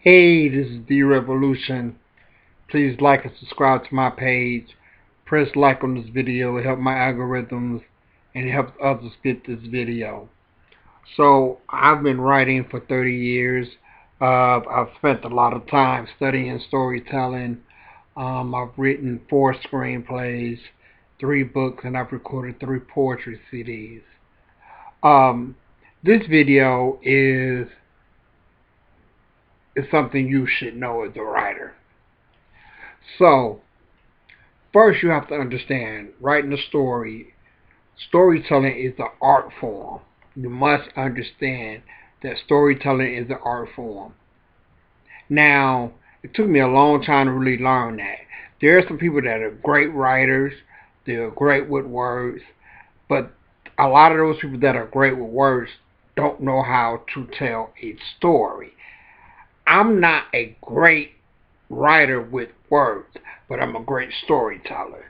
Hey, this is D Revolution. Please like and subscribe to my page. Press like on this video. It helps my algorithms and it helps others get this video. So I've been writing for 30 years. I've spent a lot of time studying storytelling. I've written 4 screenplays, 3 books, and I've recorded 3 poetry CDs. This video is something you should know as a writer. So, first you have to understand, writing a storytelling is an art form. You must understand that storytelling is an art form. Now, it took me a long time to really learn that. There are some people that are great writers, they're great with words, but a lot of those people that are great with words don't know how to tell a story. I'm not a great writer with words, but I'm a great storyteller.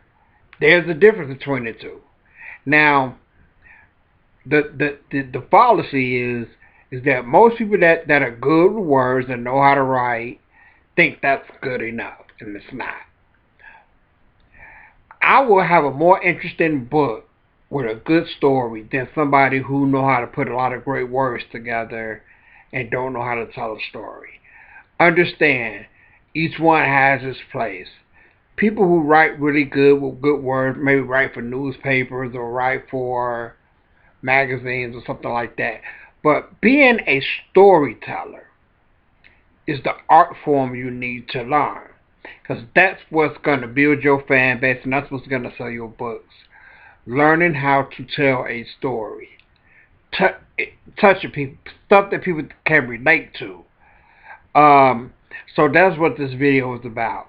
There's a difference between the two. Now, the fallacy is that most people that are good with words and know how to write think that's good enough, and it's not. I will have a more interesting book with a good story than somebody who know how to put a lot of great words together and don't know how to tell a story. Understand, each one has its place. People who write really good with good words, maybe write for newspapers or write for magazines or something like that. But being a storyteller is the art form you need to learn. Because that's what's going to build your fan base and that's what's going to sell your books. Learning how to tell a story. Touching people, stuff that people can relate to. So that's what this video is about.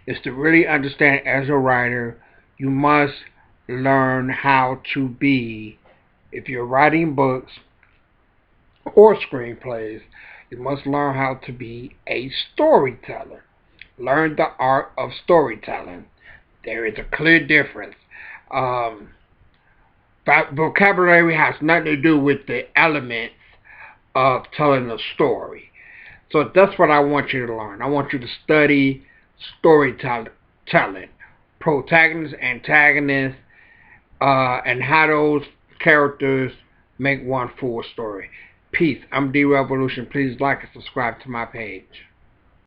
Is to really understand as a writer, you must learn how to be, if you're writing books or screenplays, you must learn how to be a storyteller. Learn the art of storytelling. There is a clear difference. Vocabulary has nothing to do with the elements of telling a story. So that's what I want you to learn. I want you to study storytelling, protagonists, antagonists, and how those characters make one full story. Peace. I'm D Revolution. Please like and subscribe to my page.